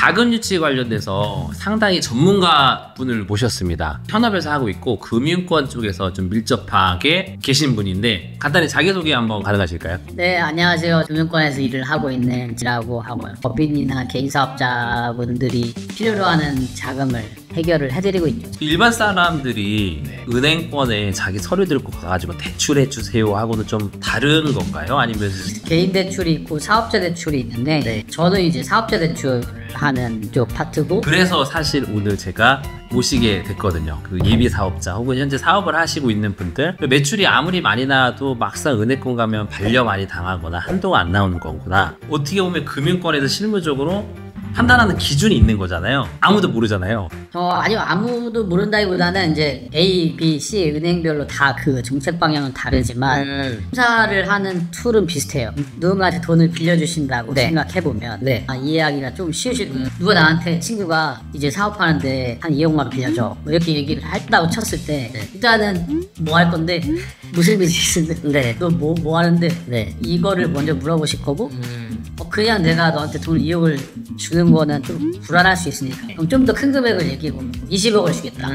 자금 유치 관련돼서 상당히 전문가 분을 모셨습니다. 현업에서 하고 있고 금융권 쪽에서 좀 밀접하게 계신 분인데 간단히 자기소개 한번 가능하실까요? 네, 안녕하세요. 금융권에서 일을 하고 있는 지라고 하고요. 법인이나 개인 사업자분들이 필요로 하는 자금을 해결을 해드리고 있죠. 일반 사람들이 은행권에 자기 서류 들고 가가지고 대출해 주세요 하고는 좀 다른 건가요? 아니면 개인 대출이 있고 사업자 대출이 있는데 저는 이제 사업자 대출 하는 쪽 파트고, 그래서 사실 오늘 제가 모시게 됐거든요. 그 예비 사업자 혹은 현재 사업을 하시고 있는 분들, 매출이 아무리 많이 나와도 막상 은행권 가면 반려 많이 당하거나 한도가 안 나오는 거구나. 어떻게 보면 금융권에서 실무적으로 판단하는 기준이 있는 거잖아요. 아무도 모르잖아요. 아니요, 아무도 모른다기보다는 이제 A, B, C 은행별로 다 그 정책 방향은 다르지만 심사를 하는 툴은 비슷해요. 누군가한테 돈을 빌려주신다고 생각해보면 이 이야기가 좀 쉬우실 거예요. 누가 나한테 친구가 이제 사업하는데 한 2억만 원 빌려줘 뭐 이렇게 얘기를 했다고 쳤을 때 일단은 뭐 할 건데, 무슨 비즈니스인데 너 뭐 하는데 이거를 먼저 물어보실 거고, 그냥 내가 너한테 돈 2억을 주는 거는 좀 불안할 수 있으니까 그럼 좀 더 큰 금액을 얘기해보 20억을 주겠다.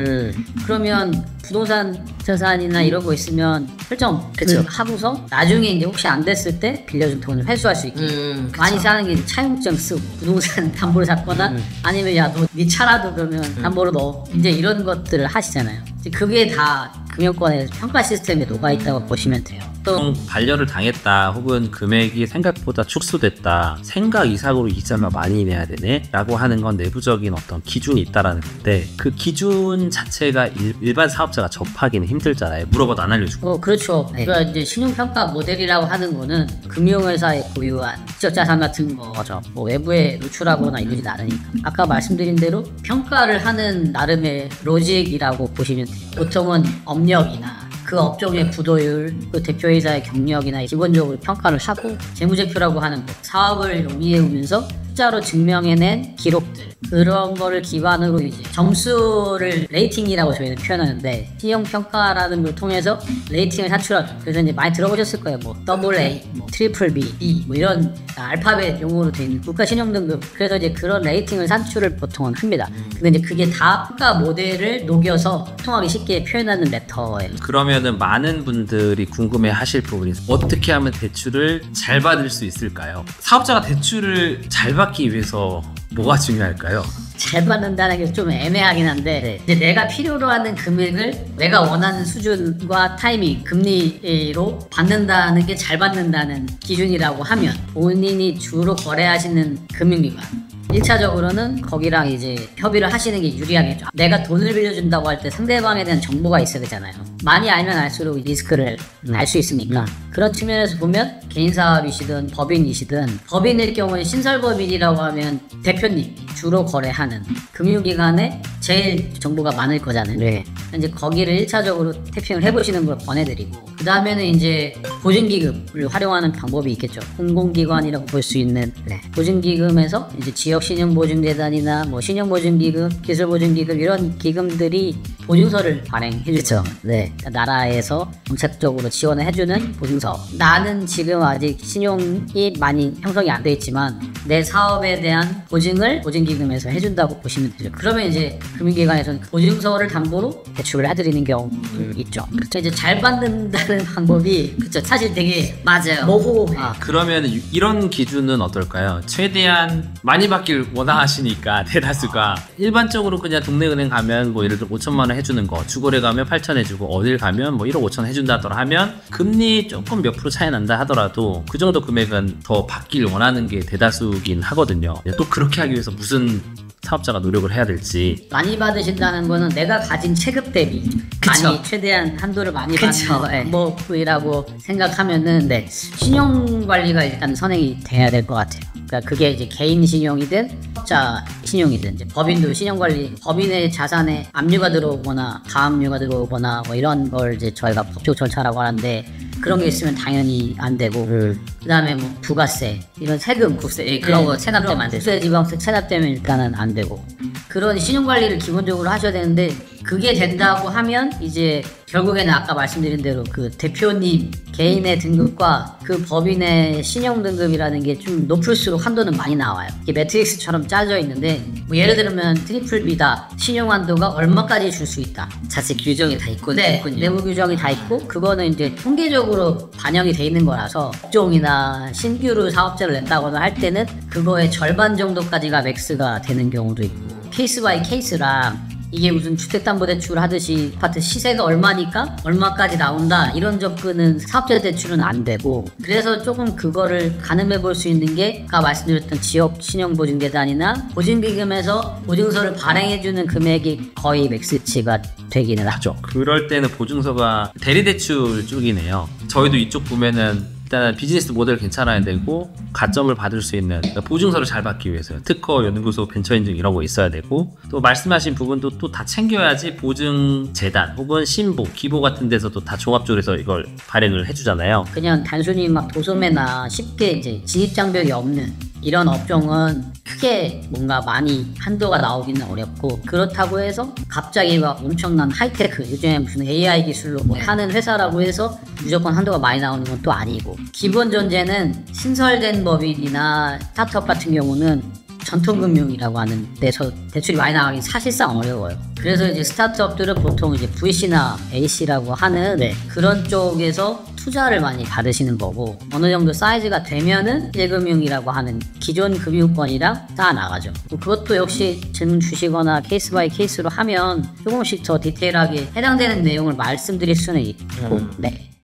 그러면 부동산 자산이나 이런 거 있으면 설정 하고서 나중에 이제 혹시 안 됐을 때 빌려준 돈을 회수할 수 있게 많이 사는 게 차용증 쓰고 부동산 담보를 잡거나 아니면 야 너 네 차라도 그러면 담보로 넣어 이제 이런 것들을 하시잖아요. 이제 그게 다 금융권의 평가 시스템에 녹아있다고 보시면 돼요. 또 반려를 당했다 혹은 금액이 생각보다 축소됐다, 생각 이상으로 이자가 많이 내야 되네 라고 하는 건 내부적인 어떤 기준이 있다라는 건데, 그 기준 자체가 일반 사업자가 접하기는 힘들잖아요. 물어봐도 안 알려주고. 그렇죠. 그러니까 이제 신용평가 모델이라고 하는 거는 금융회사에 보유한 지적자산 같은 거죠. 뭐 외부에 노출하거나 이러진 않으니까. 아까 말씀드린 대로 평가를 하는 나름의 로직이라고 보시면 돼요. 보통은 업력이나 그 업종의 부도율, 그 대표이사의 경력이나 기본적으로 평가를 하고, 재무제표라고 하는 거, 사업을 논의해오면서 숫자로 증명해낸 기록들, 그런 거를 기반으로 이제 점수를 레이팅이라고 저희는 표현하는데, 신용평가라는 걸 통해서 레이팅을 산출하죠. 그래서 이제 많이 들어보셨을 거예요. 뭐 AA, 뭐 트리플 B, B 뭐 이런 알파벳 용어로 되어 있는 국가신용등급. 그래서 이제 그런 레이팅을 산출을 보통은 합니다. 근데 이제 그게 다 평가 모델을 녹여서 통하기 쉽게 표현하는 레터예요. 그러면은 많은 분들이 궁금해 하실 부분이 어떻게 하면 대출을 잘 받을 수 있을까요? 사업자가 대출을 잘 받기 위해서 뭐가 중요할까요? 잘 받는다는 게 좀 애매하긴 한데, 이제 내가 필요로 하는 금액을 내가 원하는 수준과 타이밍, 금리로 받는다는 게 잘 받는다는 기준이라고 하면, 본인이 주로 거래하시는 금융기관 1차적으로는 거기랑 이제 협의를 하시는 게 유리하겠죠. 내가 돈을 빌려준다고 할 때 상대방에 대한 정보가 있어야 되잖아요. 많이 알면 알수록 리스크를 알 수 있으니까. 그런 측면에서 보면 개인 사업이시든 법인이시든, 법인일 경우에 신설법인이라고 하면 대표님 주로 거래하는 금융기관에 제일 정보가 많을 거잖아요. 이제 거기를 1차적으로 태핑을 해보시는 걸 권해드리고, 그 다음에는 이제 보증기금을 활용하는 방법이 있겠죠. 공공기관이라고 볼 수 있는 보증기금에서 이제 지역신용보증재단이나 뭐 신용보증기금, 기술보증기금 이런 기금들이 보증서를 발행해주죠. 그러니까 나라에서 정책적으로 지원을 해주는 보증서. 나는 지금 아직 신용이 많이 형성이 안 돼 있지만 내 사업에 대한 보증을 보증기금에서 해준다고 보시면 되죠. 그러면 이제 금융기관에서는 보증서를 담보로 대출을 해드리는 경우 있죠. 그렇죠. 이제 잘 받는다는 방법이 사실 되게 모호해. 그러면 이런 기준은 어떨까요? 최대한 많이 받길 원하시니까 대다수가 일반적으로 그냥 동네 은행 가면 뭐 예를 들어 5천만 원 해주는 거, 주거래 가면 8천 해주고 어딜 가면 뭐 1억 5천 해준다 하더라 하면 금리 조금 몇 프로 차이 난다 하더라도 그 정도 금액은 더 받길 원하는 게 대다수긴 하거든요. 또 그렇게 하기 위해서 무슨 사업자가 노력을 해야 될지. 많이 받으신다는 거는 내가 가진 체급 대비 많이 최대한 한도를 많이 받는 방법이라고 생각하면은 신용관리가 일단 선행이 돼야 될 것 같아요. 그러니까 그게 이제 개인 신용이든 사업자 신용이든, 이제 법인도 신용관리, 법인의 자산에 압류가 들어오거나 가압류가 들어오거나 뭐 이런 걸 이제 저희가 법적 절차라고 하는데, 그런 게 있으면 당연히 안 되고, 그 다음에 뭐 부가세, 이런 세금, 국세, 그런 거 체납되면 안 되고, 국세, 지방세 체납되면 일단은 안 되고, 그런 신용관리를 기본적으로 하셔야 되는데, 그게 된다고 하면 이제 결국에는 아까 말씀드린 대로 그 대표님 개인의 등급과 그 법인의 신용 등급이라는 게 좀 높을수록 한도는 많이 나와요. 이게 매트릭스처럼 짜져 있는데 뭐 예를 들면 트리플 B다 신용 한도가 얼마까지 줄 수 있다 자체 규정이 다 있고 내부 규정이 다 있고 그거는 이제 통계적으로 반영이 돼 있는 거라서 업종이나 신규로 사업자를 낸다거나 할 때는 그거의 절반 정도까지가 맥스가 되는 경우도 있고 케이스 바이 케이스랑 이게 무슨 주택담보대출 하듯이 아파트 시세가 얼마니까 얼마까지 나온다 이런 접근은 사업자 대출은 안 되고 그래서 조금 그거를 가늠해 볼 수 있는 게 아까 말씀드렸던 지역신용보증재단이나 보증기금에서 보증서를 발행해주는 금액이 거의 맥스치가 되기는 하죠. 그럴 때는 보증서가 대리대출 쪽이네요. 저희도 이쪽 보면은 일단 비즈니스 모델 괜찮아야 되고 가점을 받을 수 있는 그러니까 보증서를 잘 받기 위해서요. 특허, 연구소, 벤처 인증 이런 거 있어야 되고 또 말씀하신 부분도 또 다 챙겨야지 보증재단 혹은 신보, 기보 같은 데서도 다 종합적으로 해서 이걸 발행을 해주잖아요. 그냥 단순히 막 도소매나 쉽게 이제 진입장벽이 없는 이런 업종은 크게 뭔가 많이 한도가 나오기는 어렵고 그렇다고 해서 갑자기 막 엄청난 하이테크 요즘에 무슨 AI 기술로 뭐 하는 회사라고 해서 무조건 한도가 많이 나오는 건 또 아니고 기본 전제는 신설된 법인이나 스타트업 같은 경우는 전통금융이라고 하는 데서 대출이 많이 나가긴 사실상 어려워요. 그래서 이제 스타트업들은 보통 이제 VC나 AC라고 하는 그런 쪽에서 투자를 많이 받으시는 거고 어느 정도 사이즈가 되면은 1금융이라고 하는 기존 금융권이랑 쌓아 나가죠. 그것도 역시 질문 주시거나 케이스 바이 케이스로 하면 조금씩 더 디테일하게 해당되는 내용을 말씀드릴 수는 있고